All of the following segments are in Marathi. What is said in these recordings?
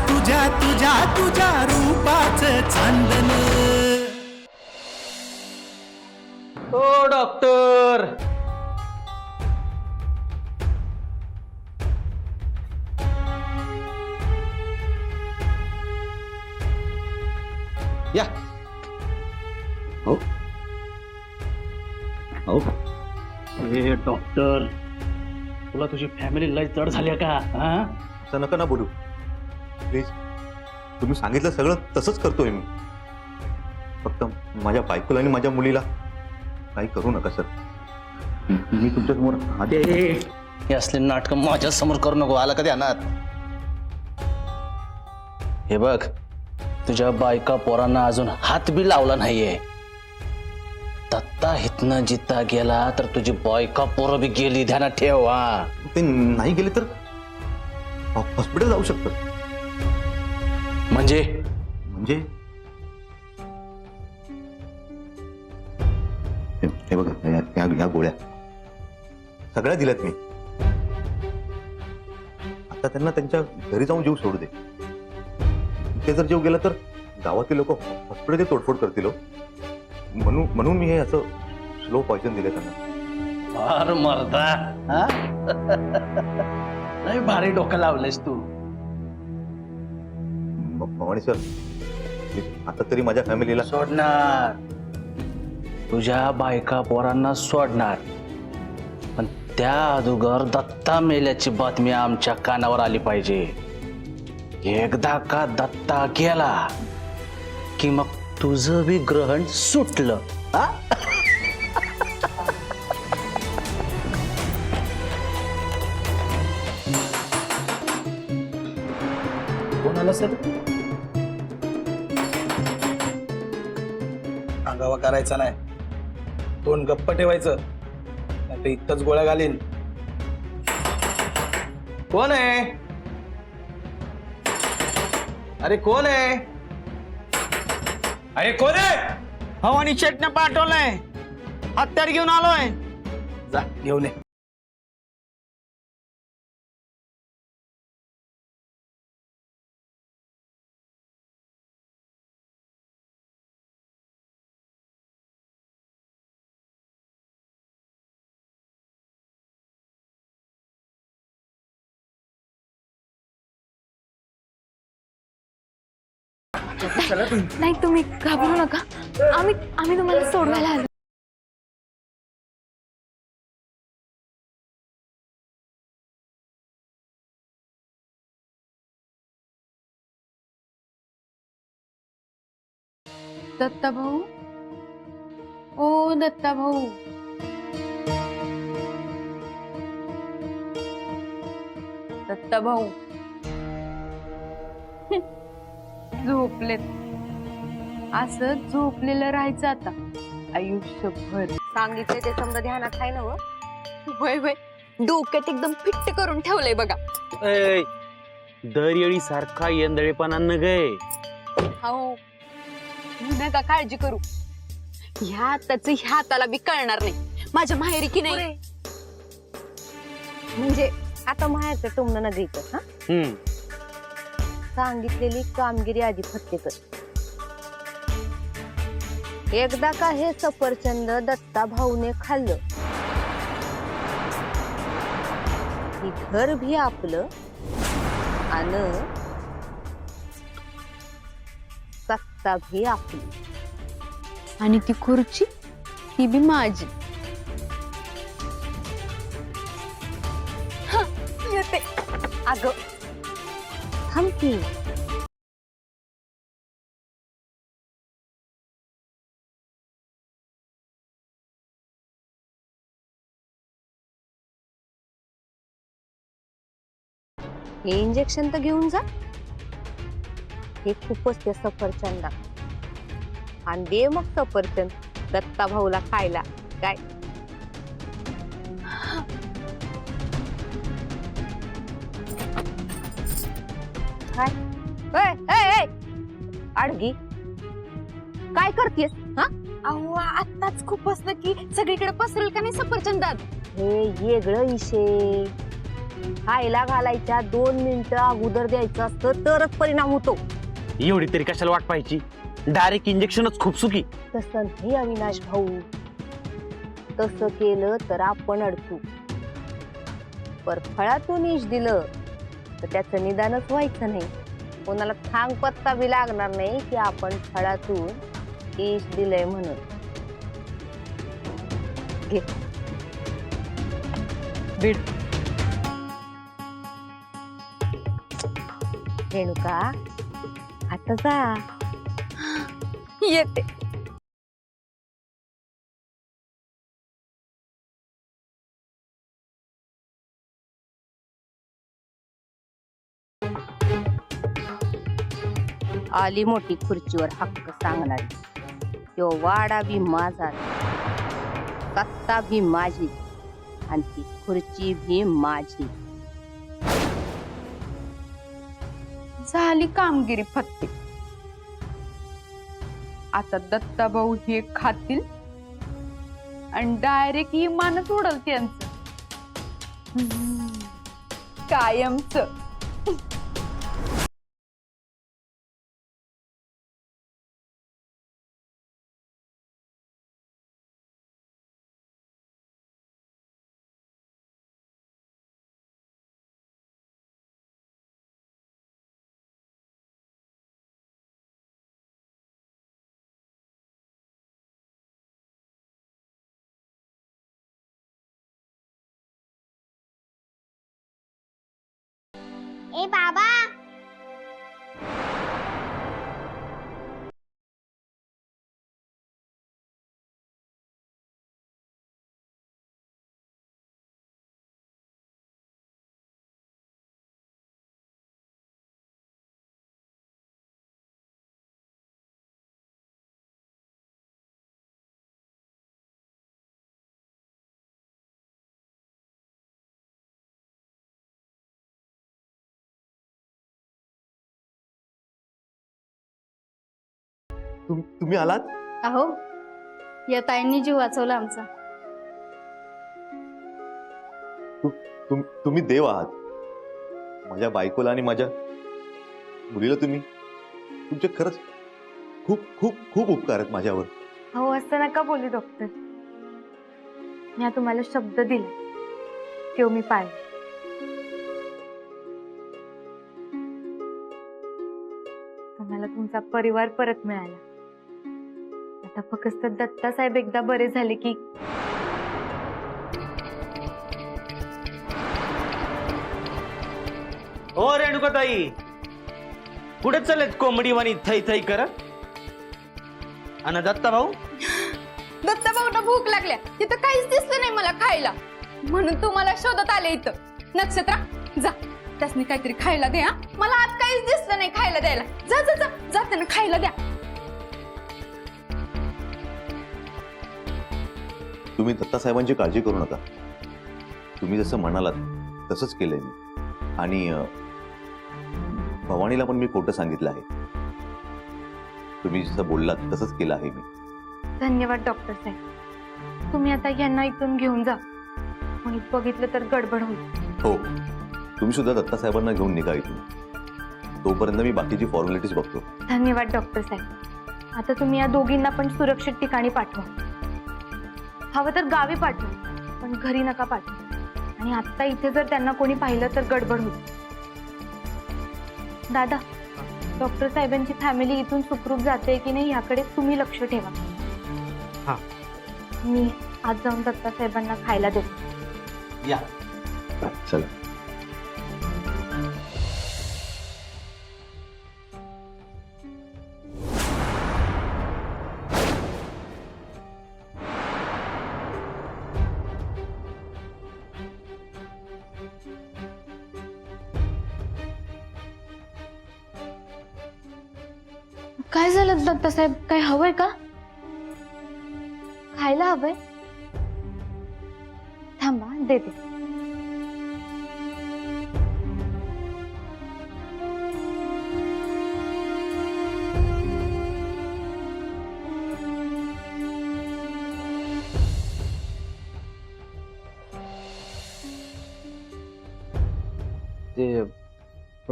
तुझ्या तुझ्या तुझ्या रूपाचं चांदन. ओ डॉक्टर, या. हो हो. ए डॉक्टर, तुला तुझी फॅमिली लय जड झाली का? हा, असं नका ना बोलू प्लीज. तुम्ही सांगितलं सगळं तसंच करतोय मी. फक्त माझ्या बायकोला आणि माझ्या मुलीला काही करू नका सर. मी तुमच्या समोर हे असले नाटक माझ्या समोर करू नको. आला कधी अनाथ. हे बघ, तुझ्या बायका पोरांना अजून हात बी लावला नाहीये. दत्ता हितनं जिता गेला तर तुझी बायका पोरं बी गेली. ध्यानात ठेव. हा, ते नाही गेले तर हॉस्पिटल जाऊ शकतं. म्हणजे म्हणजे हे बघा, या गोळ्या सगळ्या दिल्यात मी. आता त्यांना त्यांच्या घरी जाऊन जीव सोडू दे. ते जर जीव गेला तर गावातील लोक हॉस्पिटलची तोडफोड करतील. म्हणून मी हे असं स्लो पॉइझन दिले त्यांना. फार मर्दा, नाही भारी डोकं लावलंयस तू. भवानी सर, आता तरी माझ्या फॅमिलीला सोडणार. तुझ्या बायका पोरांना सोडणार, पण त्या अगोदर दत्ता मेल्याची बातमी आमच्या कानावर आली पाहिजे. एकदा का दत्ता गेला की मग तुझं बी ग्रहण सुटलं. हा, कोणाला सर अंगावा करायचा नाही. तोंड गप्प ठेवायचं, नाही तर इतकंच गोळ्या घालीन. कोण आहे? अरे कोण आहे? अरे कोण आहे? भवानी शेटने पाठवलंय. हत्यार घेऊन आलोय. जा घेऊन ये. नाही, तुम्ही घाबरू नका. आम्ही तुम्हाला सोडवायला आलो. दत्ता भाऊ, ओ दत्ता भाऊ, दत्ता भाऊ झोपलेत. असं झोपलेलं राहायचं आता आयुष्यभर. सांगितलंय ते समजा ध्यानात आहे ना. वय वय, डोक्यात एकदम फिट्ट करून ठेवलंय बघा. दरयळी सारखा येंदळेपणा न गे. हो, नका काळजी करू. ह्या हाताचं ह्या हाताला बी कळणार नाही. माझ्या माहेरी की नाही. म्हणजे आता माहेरचं टोमणं न घ्यायचं. हा, सांगितलेली कामगिरी आधी फत्ते कर. एकदा का हे सफरचंद दत्ता भाऊने खाल्लं की घर भी आपलं आणि सत्ता भी आपली. आणि ती खुर्ची ती बी माझी. येते अगं, थांब की. हे इंजेक्शन तर घेऊन जा. हे खूपच त्या सफरचंदा. आणि दे मग सफरचंद दत्ता भाऊला खायला. काय काय आडगी काय करतेस? हा, अहो आत्ताच खूप असलं की सगळीकडे पसरेल का नाही सफरचंदात. हे वेगळं इशे. खायला घालायच्या 2 मिनिटं अगोदर द्यायचं असतं तरच परिणाम होतो. एवढी तरी कशाला वाट पाहिजे? डायरेक्ट इंजेक्शनच खूप सुखी. तसं नाही अविनाश भाऊ, तसं केलं तर आपण अडकू. पर फळातून इश दिलं तर त्याचं निदानच व्हायचं नाही. कोणाला थांग पत्ता बी लागणार नाही की आपण फळातून इश दिलंय म्हणून. घे बीड. रेणुका आता जा. येते. आली मोठी खुर्चीवर हक्क सांगणारी. तो वाडा भी माझा, सत्ता भी माझी आणि ती खुर्ची भी माझी. झाली कामगिरी फत्ते. आता दत्ताभाऊ हे खातील आणि डायरेक्ट इमानच उडल त्यांचं कायमच. ए बाबा, तुम्ही आलात? अहो या ताईंनी जीव वाचवला आमचा. तुम्ही देव आहात. माझ्या बायकोला आणि माझ्या मुलीला तुमचे खरंच खूप खूप खूप उपकार आहेत माझ्यावर. हो असं नका बोलू डॉक्टर. मी तुम्हाला शब्द दिला तो मी पाळला. तुम्हाला तुमचा परिवार परत मिळाला. आता फक्त दत्ता साहेब एकदा बरे झाले की हो रेणुकाताई, कुठे चाललेत कोंबडीवाणी थै थै करत? आणि दत्ता भाऊ? दत्ताभाऊला भूक लागल्या, तिथं काहीच दिसलं नाही मला खायला, म्हणून तुम्हाला शोधत आले इथं. नक्षत्रा जा, त्यासनी काहीतरी खायला द्या. मला आज काहीच दिसलं नाही खायला द्यायला. जा जा जा जा, त्यांना खायला द्या. तुम्ही दत्तासाहेबांची काळजी करू नका. तुम्ही जसं म्हणालात तसंच केलंय मी. आणि भवानीला पण मी खोटं सांगितलं आहे. तुम्ही जसं बोललात तसंच केलं आहे मी. धन्यवाद डॉक्टर साहेब. तुम्ही आता यांना इथून घेऊन जा. कोणी बघितलं तर गडबड होईल. हो, तुम्ही सुद्धा दत्तासाहेबांना घेऊन निघा इथून. तोपर्यंत मी बाकीची फॉर्मॅलिटीज बघतो. धन्यवाद डॉक्टर साहेब. आता तुम्ही या दोघींना पण सुरक्षित ठिकाणी पाठवा. हवं तर गावी पाठवा, पण घरी नका पाठवा. आणि आता इथे जर त्यांना कोणी पाहिलं तर गडबड होईल. दादा, डॉक्टर साहेबांची फॅमिली इथून सुखरूप जाते की नाही याकडे तुम्ही लक्ष ठेवा. हा. मी आज जाऊन दत्ता साहेबांना खायला देतो. या चला. काय झालं दत्ता साहेब? काय हवंय का? खायला हवंय? थांबा देते.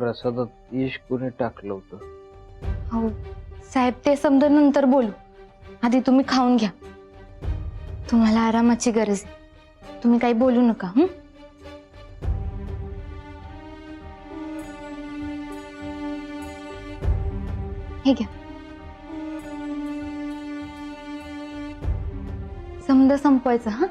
प्रसादात इश कोणी टाकलं होतं? हो साहेब, ते समजा नंतर बोलू. आधी तुम्ही खाऊन घ्या. तुम्हाला आरामाची गरज आहे. तुम्ही काही बोलू नका. हे घ्या. समजा संपवायचं. हा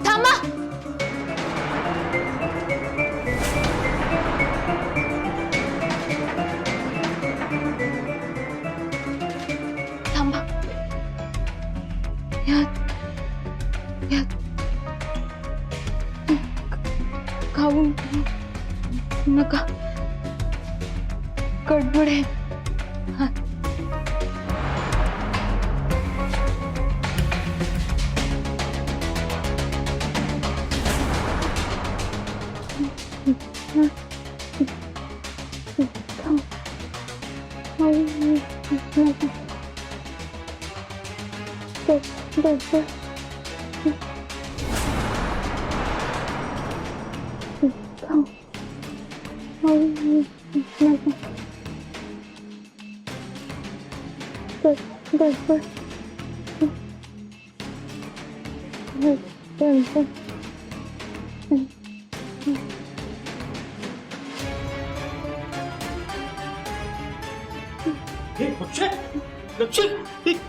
थांबा. थांबा. यात खाऊन नका. गडबड आहे.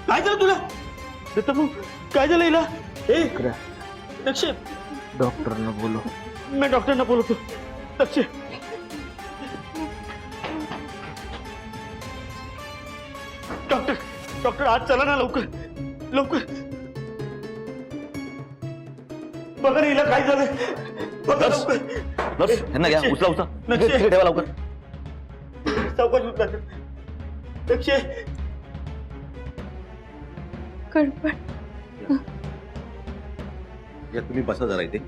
काय झालं तुला? काय झालं हिला? लक्ष, डॉक्टरना बोलो. मी डॉक्टरना बोलवतो. लक्ष, डॉक्टर आज चला ना, लवकर लवकर. बघा हिला काय झालं. बघा लवकर. नर्स, ह्यांना घ्या. उचला उचला. नक्की. इथे ठेवा लवकर. सावकाश उचला. लक्ष, गडबड. या तुम्ही बसा जरा इथे.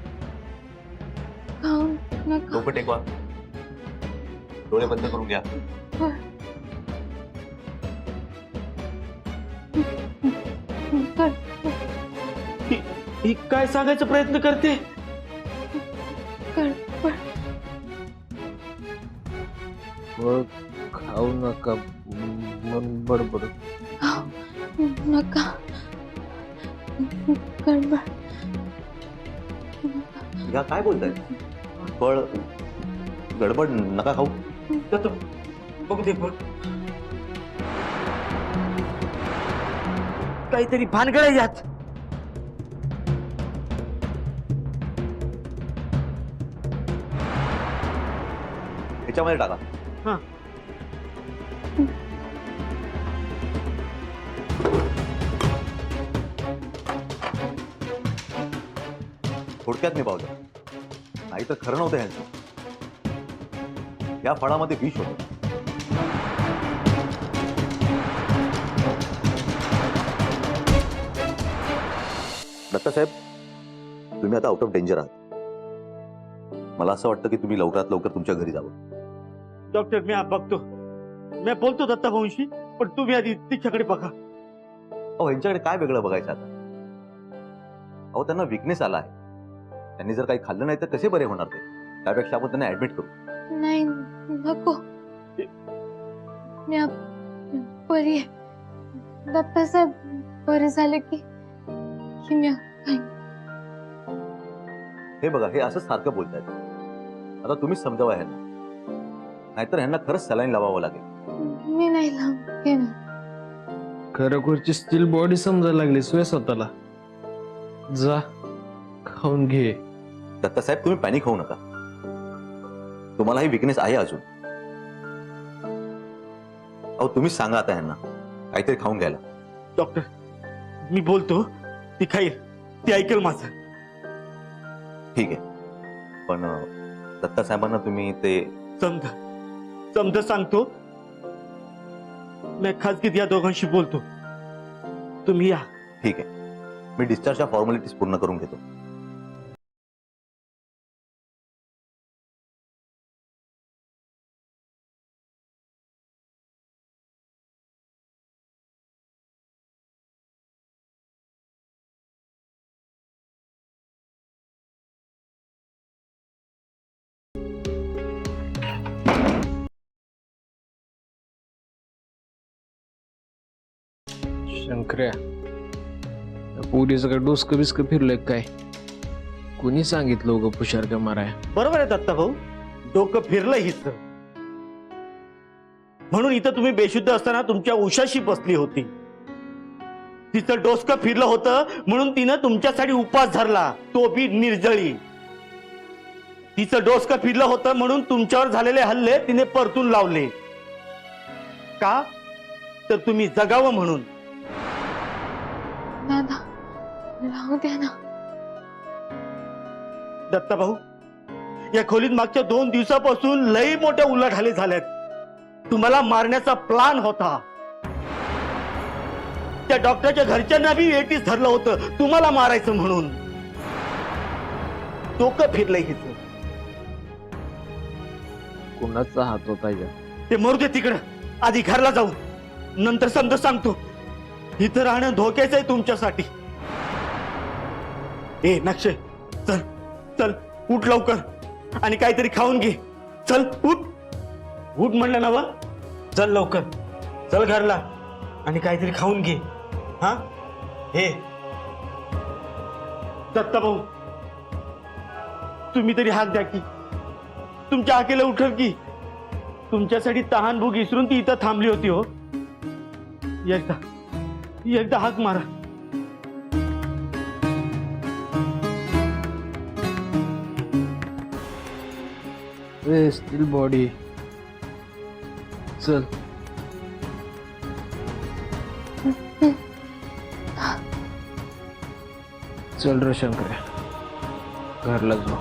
खाऊन नका. डोकं टेकवा. डोळे बंद करून घ्या. ही काय सांगायचा प्रयत्न करते? गडबड. फळ खाऊ नका मन बडबड. नका. गडबड. या काय बोलताय? फळ गडबड नका खाऊ. बघू दे. काहीतरी भानगड आहे यात. ह्याच्यामध्ये टाका. हा. थोडक्यात मी पावलं. नाही तर खरं नव्हतं ह्यांचं. या फळामध्ये विष होतं. दत्तासाहेब, तुम्ही आता आउट ऑफ डेंजर आहात. मला असं वाटतं की तुम्ही लवकरात लवकर तुमच्या घरी जावं. डॉक्टर, मी बघतो. मी बोलतो दत्ता भाऊंशी, पण तुम्ही आधी तिच्याकडे बघा. अहो, ह्यांच्याकडे काय वेगळं बघायचं आता? अहो, त्यांना विकनेस आला आहे. त्यांनी जर काही खाल्लं नाही तर कसे बरे होणार ते? त्यापेक्षा आपण त्यांना ऍडमिट करू. नाही नको. मी बरी आहे. दत्तासाहेब बरे झाले की मी हे बघा, हे असं सारखं बोलतायत. आता तुम्हीच समजावा ह्यांना, नाहीतर ह्यांना खरंच सलाईन लावावं लागेल. मी नाही लावून. खरोखरची स्टील बॉडी समजायला लागली स्वतःला. जा खाऊन घे. दत्तासाहेब, तुम्ही पॅनिक होऊ नका. तुम्हाला ही विकनेस आहे अजून. अहो, तुम्हीच सांगा आता ह्यांना काहीतरी खाऊन घ्यायला. डॉक्टर, मी बोलतो. ती खाईल, ती ऐकेल माझं. ठीक आहे, पण दत्ता साहेबांना तुम्ही ते समज सांगतो. मी खासगीत या दोघांशी बोलतो, तुम्ही या. ठीक आहे, मी डिस्चार्जच्या फॉर्मॅलिटीज पूर्ण करून घेतो. शंकर्या, पोलीस काय डोसकं बिस्क फिरलंय काय? कुणी सांगितलं उगं पुशार का माराय? बरोबर आहे दत्ता भाऊ, डोकं फिरलं हिच. म्हणून इथं तुम्ही बेशुद्ध असताना तुमच्या उशाशी बसली होती. तिचं डोसकं फिरलं होतं म्हणून तिनं तुमच्यासाठी उपास धरला, तो बी निर्जळी. तिचं डोसकं फिरलं होतं म्हणून तुमच्यावर झालेले हल्ले तिने परतून लावले. का? तर तुम्ही जगावं म्हणून. दादा, राहू द्या ना. दत्ता भाऊ, या खोलीत मागच्या 2 दिवसापासून लई मोठ्या उलाढाली झाल्यात. तुम्हाला मारण्याचा प्लान होता. त्या डॉक्टरच्या घरच्यांना बी वेटीस धरलं होतं तुम्हाला मारायचं म्हणून. डोकं फिरलंय हिचं. कुणाचा हात होता या? ते मरू दे तिकडं, आधी घरला जाऊ, नंतर समजा सांगतो. इथं राहणं धोक्याचं आहे तुमच्यासाठी. ए नक्षे, चल चल, उठ लवकर आणि काहीतरी खाऊन घे. चल उठ, उठ म्हणलं ना वा. चल लवकर, चल घरला आणि काहीतरी खाऊन घे. हा, हे दत्ता भाऊ, तुम्ही तरी हाक द्या की. तुमच्या हाकेला उठल की. तुमच्यासाठी तहान भूक विसरून ती इथं थांबली होती. हो, एकदा हाक मारा. Steel body. चल चल रे शंकर्या, घरला जाऊ.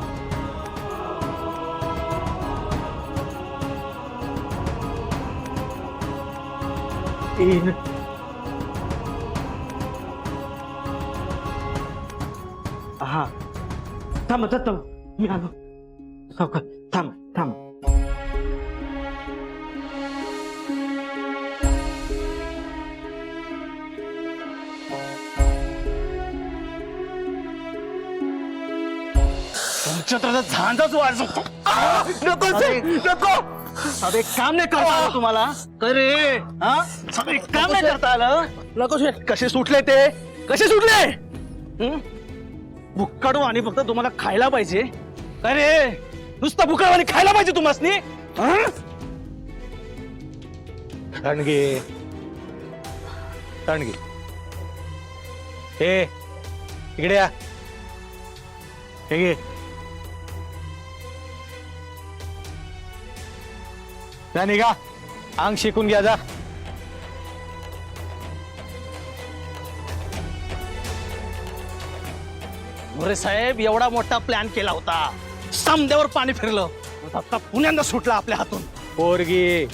हा, थांब दत्ता, मी आलो. सावकार, थांब थांब. तुमच्या तर झांजाच वाजवतो. नको, अब एक काम नाही करता आलं तुम्हाला. अरे हा, एक काम नाही करता आलं. नको, कसे सुटले ते, कसे सुटले? भुक्काडू आणि फक्त तुम्हाला खायला पाहिजे. अरे नुसतं भुक्काडू आणि खायला पाहिजे तुम्हासनी. तणगे, तणगे, हे इकडे या. हे घे. जा निघा, अंग शिकून घ्या जा. मोरे साहेब, एवढा मोठा प्लॅन केला होता, समद्यावर पाणी फिरलं, आता पुण्यांदा सुटला आपल्या हातून. पोरगी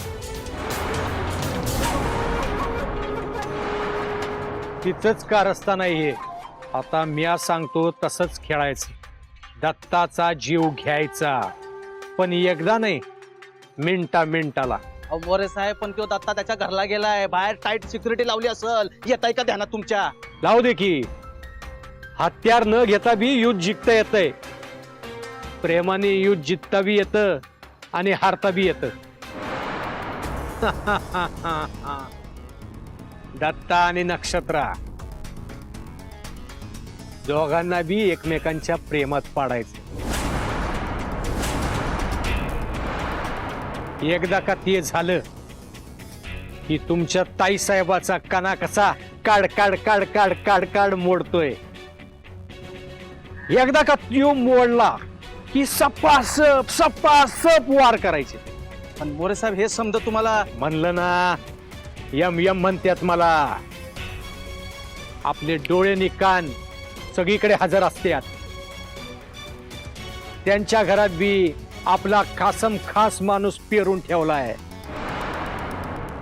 तिथंच का रस्ता नाहीये. आता म्या सांगतो तसंच खेळायचं. दत्ताचा जीव घ्यायचा, पण एकदा नाही, मिनिटाला. मोरे साहेब, पण तो दत्ता त्याच्या घरला गेलाय. बाहेर टाईट सिक्युरिटी लावली असेल, येताय का ध्यानात तुमच्या? लावू दे की. हत्यार न घेता बी युद्ध जिंकता येतंय. प्रेमाने युद्ध जिंकता बी येतं आणि हारता बी येतं. दत्ता आणि नक्षत्रा दोघांना बी एकमेकांच्या प्रेमात पाडायचं. एकदा का ते झालं की तुमच्या ताई साहेबाचा कणा कसा काढ काढ काढ काढ काढ काढ मोडतोय. एकदा का त्यो मोडला की सपासप सपासप वार करायचे. पण मोरे साहेब, हे समजा तुम्हाला म्हणलं ना, यम यम म्हणतात मला. आपले डोळे नि कान सगळीकडे हजर असतात. त्यांच्या घरात बी आपला खासम खास माणूस पेरून ठेवलाय.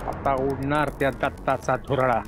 आता उडणार त्या दत्ताचा धुरळा.